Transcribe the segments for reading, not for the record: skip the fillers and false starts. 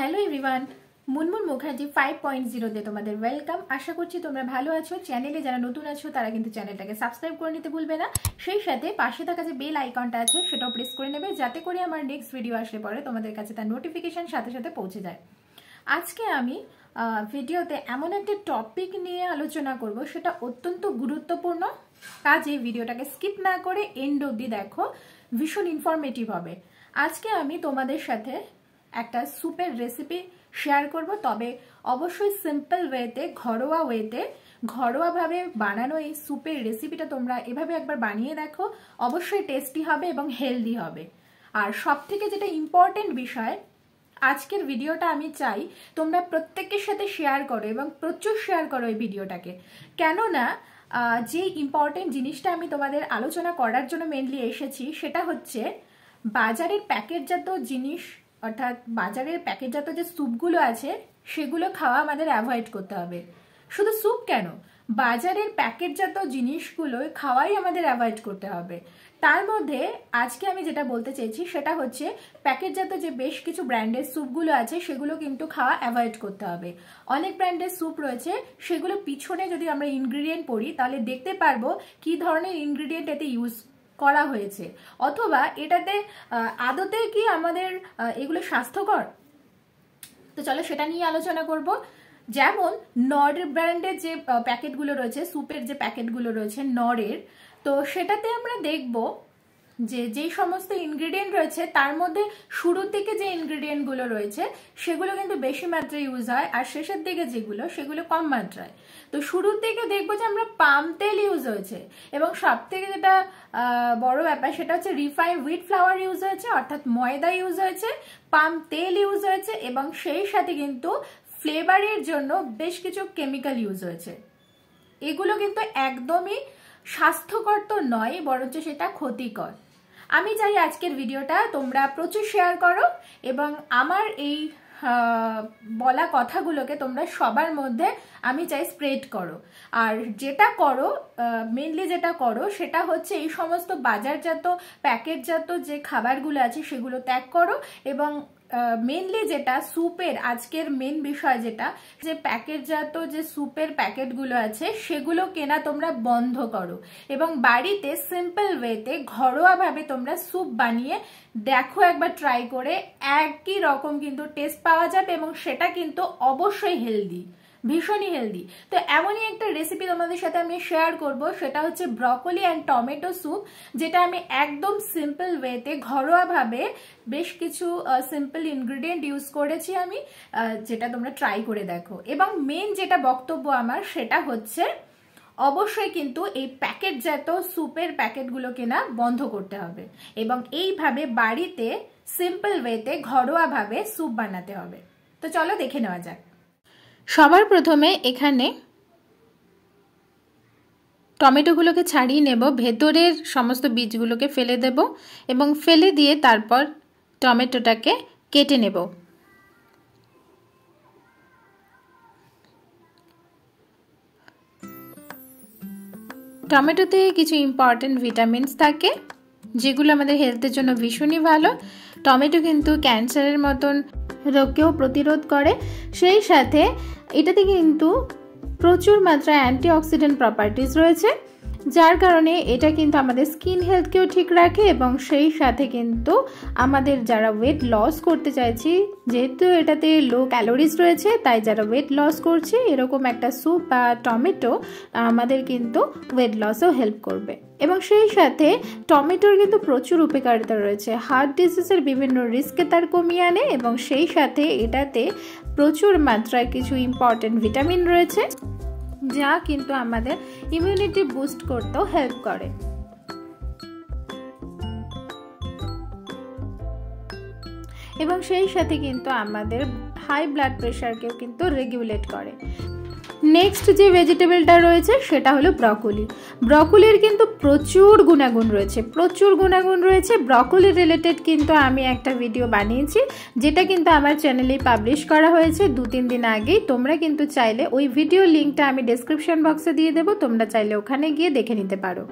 Hello everyone, Munmun Mukherjee 5.0 তোমাদের welcome. আশা করছি তোমরা ভালো আছো। চ্যানেলে যারা নতুন আছো তারা কিন্তু চ্যানেলটাকে সাবস্ক্রাইব করে নিতে ভুলবে না। সেই সাথে পাশে থাকা যে বেল আইকনটা আছে সেটাও প্রেস করে নেবে, যাতে করে আমার নেক্সট ভিডিও আসলে পরে তোমাদের কাছে তার নোটিফিকেশন সাথে সাথে পৌঁছে যায়। আজকে আমি ভিডিওতে এমন একটা টপিক নিয়ে আলোচনা করব, সেটা অত্যন্ত গুরুত্বপূর্ণ। কাজে ভিডিওটাকে স্কিপ না করে এন্ড অবধি দেখো, ভীষণ ইনফরমেটিভ হবে। আজকে আমি তোমাদের সাথে একটা স্যুপের রেসিপি শেয়ার করব, তবে অবশ্যই সিম্পল ওয়েতে, ঘরোয়াভাবে বানানো এই স্যুপের রেসিপিটা তোমরা এভাবে একবার বানিয়ে দেখো, অবশ্যই টেস্টি হবে এবং হেলদি হবে। আর সবথেকে যেটা ইম্পর্টেন্ট বিষয়, আজকের ভিডিওটা আমি চাই তোমরা প্রত্যেকের সাথে শেয়ার করো এবং প্রচুর শেয়ার করো এই ভিডিওটাকে। কেননা যে ইম্পর্টেন্ট জিনিসটা আমি তোমাদের আলোচনা করার জন্য মেনলি এসেছি, সেটা হচ্ছে বাজারের প্যাকেটজাত জিনিস, অর্থাৎ বাজারের প্যাকেটজাত যে স্যুপগুলো আছে সেগুলো খাওয়া আমাদের অ্যাভয়েড করতে হবে। শুধু স্যুপ কেন, বাজারের প্যাকেটজাত জিনিসগুলো খাওয়াই আমাদের অ্যাভয়েড করতে হবে। তার মধ্যে আজকে আমি যেটা বলতে চাইছি সেটা হচ্ছে, প্যাকেটজাত যে বেশ কিছু ব্র্যান্ডের স্যুপগুলো আছে সেগুলো কিন্তু খাওয়া অ্যাভয়েড করতে হবে। অনেক ব্র্যান্ডের স্যুপ রয়েছে, সেগুলো পিছনে যদি আমরা ইনগ্রিডিয়েন্ট পড়ি তাহলে দেখতে পারবো কি ধরনের ইনগ্রিডিয়েন্ট এতে ইউজ করা হয়েছে, অথবা এটাতে আদতে কি আমাদের এগুলো স্বাস্থ্যকর। তো চলো সেটা নিয়ে আলোচনা করব। যেমন নর ব্র্যান্ডের যে প্যাকেটগুলো রয়েছে, স্যুপের যে প্যাকেটগুলো রয়েছে নরের, তো সেটাতে আমরা দেখব যে যেই সমস্ত ইনগ্রিডিয়েন্ট রয়েছে তার মধ্যে শুরুর দিকে যে ইনগ্রিডিয়েন্টগুলো রয়েছে সেগুলো কিন্তু বেশি মাত্রায় ইউজ হয়, আর শেষের দিকে যেগুলো সেগুলো কম মাত্রায়। তো শুরুর দিকে দেখবো যে আমরা পাম তেল ইউজ হয়েছে, এবং সব থেকে যেটা বড় ব্যাপার সেটা হচ্ছে রিফাইন্ড হুইট ফ্লাওয়ার ইউজ হয়েছে, অর্থাৎ ময়দা ইউজ হয়েছে, পাম তেল ইউজ হয়েছে, এবং সেই সাথে কিন্তু ফ্লেভারের জন্য বেশ কিছু কেমিক্যাল ইউজ হয়েছে। এগুলো কিন্তু একদমই স্বাস্থ্যকর তো নয়, বরঞ্চ সেটা ক্ষতিকর। আমি চাই আজকের ভিডিওটা তোমরা প্রচুর শেয়ার করো এবং আমার এই বলা কথাগুলোকে তোমরা সবার মধ্যে আমি চাই স্প্রেড করো। আর যেটা করো, মেনলি যেটা করো সেটা হচ্ছে এই সমস্ত বাজারজাত প্যাকেটজাত যে খাবারগুলো আছে সেগুলো ত্যাগ করো, এবং মেনলি যেটা স্যুপের আজকের মেন বিষয়, যেটা যে প্যাকেটজাত যে স্যুপের প্যাকেটগুলো আছে সেগুলো কেনা তোমরা বন্ধ করো, এবং বাড়িতে সিম্পল ওয়েতে ঘরোয়াভাবে তোমরা স্যুপ বানিয়ে দেখো, একবার ট্রাই করে। একই রকম কিন্তু টেস্ট পাওয়া যাবে, এবং সেটা কিন্তু অবশ্যই হেলদি, ভীষণই হেলদি। তো এমনই একটা রেসিপি তোমাদের সাথে আমি শেয়ার করব, সেটা হচ্ছে ব্রকলি অ্যান্ড টমেটো স্যুপ, যেটা আমি একদম সিম্পল ওয়েতে ঘরোয়াভাবে বেশ কিছু সিম্পল ইনগ্রিডিয়েন্ট ইউজ করেছি আমি, যেটা তোমরা ট্রাই করে দেখো। এবং মেন যেটা বক্তব্য আমার সেটা হচ্ছে, অবশ্যই কিন্তু এই প্যাকেটজাত স্যুপের প্যাকেটগুলো কেনা বন্ধ করতে হবে, এবং এইভাবে বাড়িতে সিম্পল ওয়েতে ঘরোয়াভাবে স্যুপ বানাতে হবে। তো চলো দেখে নেওয়া যাক। সবার প্রথমে এখানে টমেটোগুলোকে ছাড়িয়ে নেব, ভেতরের সমস্ত বীজগুলোকে ফেলে দেব, এবং ফেলে দিয়ে তারপর টমেটোটাকে কেটে নেব। টমেটোতে কিছু ইম্পর্টেন্ট ভিটামিনস থাকে যেগুলো আমাদের হেলথের জন্য ভীষণই ভালো। টমেটো কিন্তু ক্যান্সারের মতন রোগকেও প্রতিরোধ করে, সেই সাথে এটাতে কিন্তু প্রচুর মাত্রায় অ্যান্টিঅক্সিডেন্ট প্রপার্টিজ রয়েছে, যার কারণে এটা কিন্তু আমাদের স্কিন হেলথকেও ঠিক রাখে। এবং সেই সাথে কিন্তু আমাদের যারা ওয়েট লস করতে চাইছি, যেহেতু এটাতে লো ক্যালোরিজ রয়েছে, তাই যারা ওয়েট লস করছে এরকম একটা স্যুপ বা টমেটো আমাদের কিন্তু ওয়েট লসেও হেল্প করবে। এবং সেই সাথে টমেটোর কিন্তু প্রচুর উপকারিতা রয়েছে, হার্ট ডিজিজের বিভিন্ন রিস্ককে তার কমিয়ে আনে, এবং সেই সাথে এটাতে প্রচুর মাত্রায় কিছু ইম্পর্টেন্ট ভিটামিন রয়েছে যা কিন্তু আমাদের ইমিউনিটি বুস্ট করতেও হেল্প করে। এবং সেই সাথে কিন্তু আমাদের হাই ব্লাড প্রেশারকেও কিন্তু রেগুলেট করে। নেক্সট যে ভেজিটেবলটা রয়েছে সেটা হলো ব্রকলি। ব্রকলির কিন্তু প্রচুর গুণাগুণ রয়েছে। ব্রকলি রিলেটেড কিন্তু আমি একটা ভিডিও বানিয়েছি, যেটা কিন্তু আমার চ্যানেলে পাবলিশ করা হয়েছে 2-3 দিন আগেই। তোমরা কিন্তু চাইলে ওই ভিডিও লিঙ্কটা আমি ডেসক্রিপশন বক্সে দিয়ে দেবো, তোমরা চাইলে ওখানে গিয়ে দেখে নিতে পারো।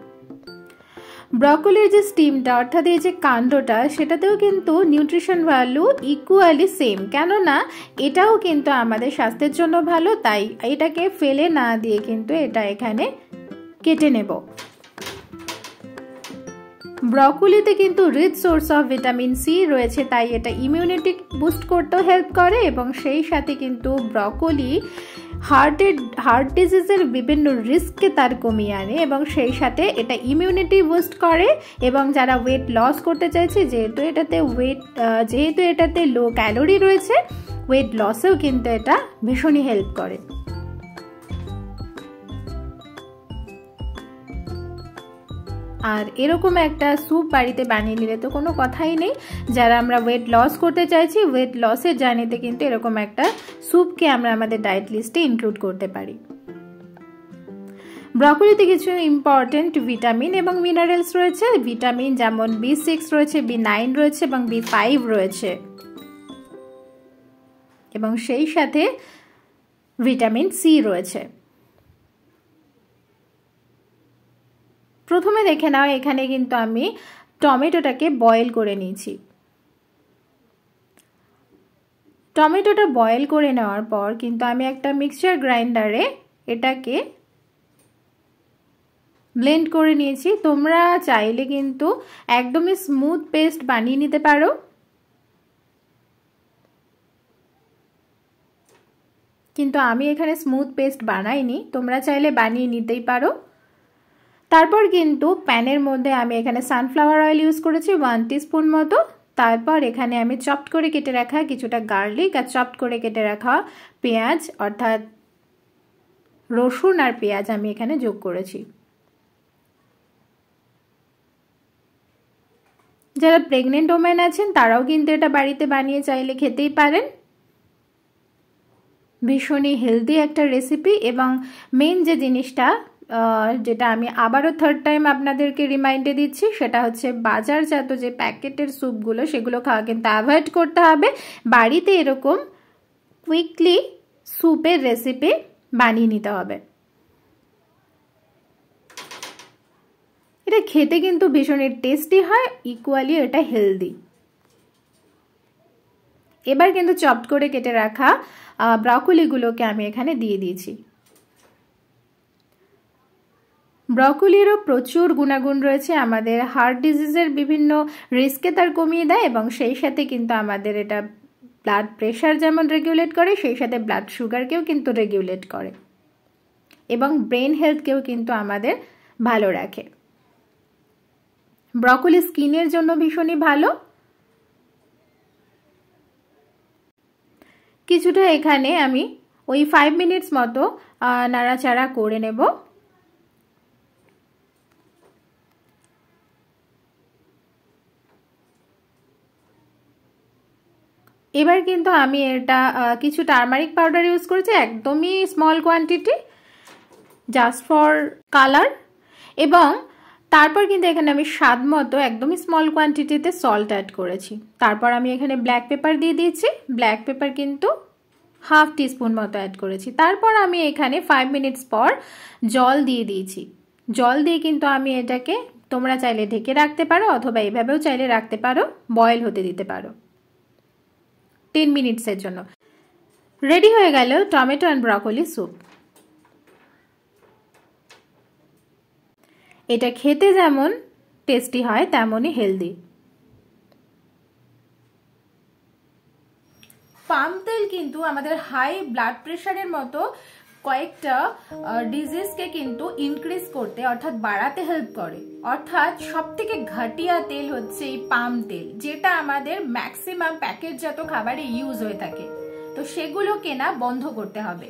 ব্রকলির যে স্টিমটা অর্থাৎ এই যে কাণ্ডটা সেটাতেও কিন্তু নিউট্রিশন ভ্যালু ইকুয়ালি সেম, কেননা এটাও কিন্তু আমাদের স্বাস্থ্যের জন্য ভালো, তাই এটাকে ফেলে না দিয়ে কিন্তু এটা এখানে কেটে নেব। ব্রকলিতে কিন্তু rich source of vitamin C রয়েছে, তাই এটা ইমিউনিটি বুস্ট করতেও হেল্প করে এবং সেই সাথে কিন্তু ব্রকলি হার্ট ডিজিজের বিভিন্ন রিস্ককে তার কমিয়ে আনে এবং সেই সাথে এটা ইমিউনিটি বুস্ট করে। এবং যারা ওয়েট লস করতে চাইছে, যেহেতু এটাতে লো ক্যালোরি রয়েছে, ওয়েট লসেও কিন্তু এটা ভীষণই হেল্প করে। আর এরকম একটা স্যুপ বাড়িতে বানিয়ে নিলে তো কোনো কথাই নেই। যারা আমরা ওয়েট লস করতে চাইছি, ওয়েট লসের জার্নিতে কিন্তু এরকম একটা স্যুপকে আমরা আমাদের ডায়েট লিস্টে ইনক্লুড করতে পারি। ব্রকলিতে কিছু ইম্পর্টেন্ট ভিটামিন এবং মিনারেলস রয়েছে। ভিটামিন যেমন B6 রয়েছে, B9 রয়েছে এবং B5 রয়েছে এবং সেই সাথে ভিটামিন সি রয়েছে। প্রথমে দেখে নাও, এখানে কিন্তু আমি টমেটোটাকে বয়েল করে নিয়েছি। টমেটোটা বয়েল করে নেওয়ার পর কিন্তু আমি একটা মিক্সচার গ্রাইন্ডারে এটাকে ব্লেন্ড করে নিয়েছি। তোমরা চাইলে কিন্তু একদমই স্মুথ পেস্ট বানিয়ে নিতে পারো, কিন্তু আমি এখানে স্মুথ পেস্ট বানাইনি, তোমরা চাইলে বানিয়ে নিতেই পারো। তারপর কিন্তু প্যানের মধ্যে আমি এখানে সানফ্লাওয়ার অয়েল ইউজ করেছি 1 টিস্পুন মতো। তারপর এখানে আমি চপড করে কেটে রাখা কিছুটা গার্লিক আর চপড করে কেটে রাখা পেঁয়াজ অর্থাৎ রসুন আর পেঁয়াজ আমি এখানে যোগ করেছি। যারা প্রেগনেন্ট ওমেন আছেন তারাও কিন্তু এটা বাড়িতে বানিয়ে চাইলে খেতেই পারেন। ভীষণই হেলদি একটা রেসিপি এবং মেন যে জিনিসটা যেটা আমি আবারও থার্ড টাইম আপনাদেরকে রিমাইন্ডে দিচ্ছি, সেটা হচ্ছে বাজারজাত যে প্যাকেটের স্যুপগুলো সেগুলো খাওয়া কিন্তু অ্যাভয়েড করতে হবে। বাড়িতে এরকম কুইকলি স্যুপের রেসিপি বানিয়ে নিতে হবে। এটা খেতে কিন্তু ভীষণই টেস্টি হয়, ইকুয়ালি এটা হেলদি। এবার কিন্তু চপড করে কেটে রাখা ব্রকলিগুলোকে আমি এখানে দিয়ে দিয়েছি। ব্রকলিরও প্রচুর গুণাগুণ রয়েছে, আমাদের হার্ট ডিজিজের বিভিন্ন রিস্ককে তার কমিয়ে দেয় এবং সেই সাথে কিন্তু আমাদের এটা ব্লাড প্রেশার যেমন রেগুলেট করে, সেই সাথে ব্লাড সুগারকেও কিন্তু রেগুলেট করে এবং ব্রেন হেলথকেও কিন্তু আমাদের ভালো রাখে। ব্রকলি স্কিনের জন্য ভীষণই ভালো। কিছুটা এখানে আমি ওই 5 মিনিটস মতো নাড়াচাড়া করে নেব। এবার কিন্তু আমি এটা কিছু টারমারিক পাউডার ইউজ করেছি, একদমই small quantity, just for colour. এবং তারপর কিন্তু এখানে আমি স্বাদ মতো একদমই স্মল কোয়ান্টিটিতে সল্ট অ্যাড করেছি। তারপর আমি এখানে ব্ল্যাক পেপার দিয়ে দিয়েছি, ব্ল্যাক পেপার কিন্তু হাফ টিস্পুন মতো অ্যাড করেছি। তারপর আমি এখানে 5 মিনিটস পর জল দিয়ে দিয়েছি। জল দিয়ে কিন্তু আমি এটাকে, তোমরা চাইলে ঢেকে রাখতে পারো অথবা এইভাবেও চাইলে রাখতে পারো, বয়েল হতে দিতে পারো 10 মিনিটসের জন্য। রেডি হয়ে গেল টমেটো অ্যান্ড ব্রকলি স্যুপ। এটা খেতে যেমন টেস্টি হয় তেমনই হেলদি। পাম তেল কিন্তু আমাদের হাই ব্লাড প্রেশারের মতো কয়েকটা ডিজিজকে কিন্তু ইনক্রিজ করতে অর্থাৎ বাড়াতে হেল্প করে। অর্থাৎ সবথেকে ঘাটিয়া তেল হচ্ছে এই পাম তেল, যেটা আমাদের ম্যাক্সিমাম প্যাকেটজাত খাবারে ইউজ হয়ে থাকে। তো সেগুলো কেনা বন্ধ করতে হবে।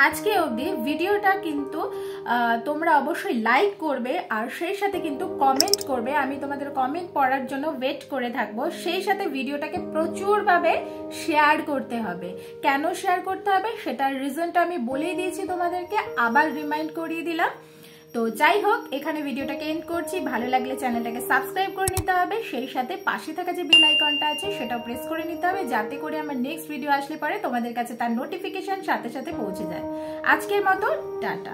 আজকে অবধি ভিডিওটা কিন্তু তোমরা অবশ্যই লাইক করবে আর সেই সাথে কিন্তু কমেন্ট করবে। আমি তোমাদের কমেন্ট পড়ার জন্য ওয়েট করে থাকবো। সেই সাথে ভিডিওটাকে প্রচুরভাবে শেয়ার করতে হবে। কেন শেয়ার করতে হবে সেটার রিজনটা আমি বলেই দিয়েছি তোমাদেরকে, আবার রিমাইন্ড করিয়ে দিলাম। তো যাই হোক, এখানে ভিডিওটাকে এন্ড করছি। ভালো লাগলে চ্যানেলটাকে সাবস্ক্রাইব করে নিতে হবে, সেই সাথে পাশে থাকা যে বেল আইকনটা আছে সেটাও প্রেস করে নিতে হবে, যাতে করে আমার নেক্সট ভিডিও আসলে পরে তোমাদের কাছে তার নোটিফিকেশন সাথে সাথে পৌঁছে যায়। আজকের মতো টাটা।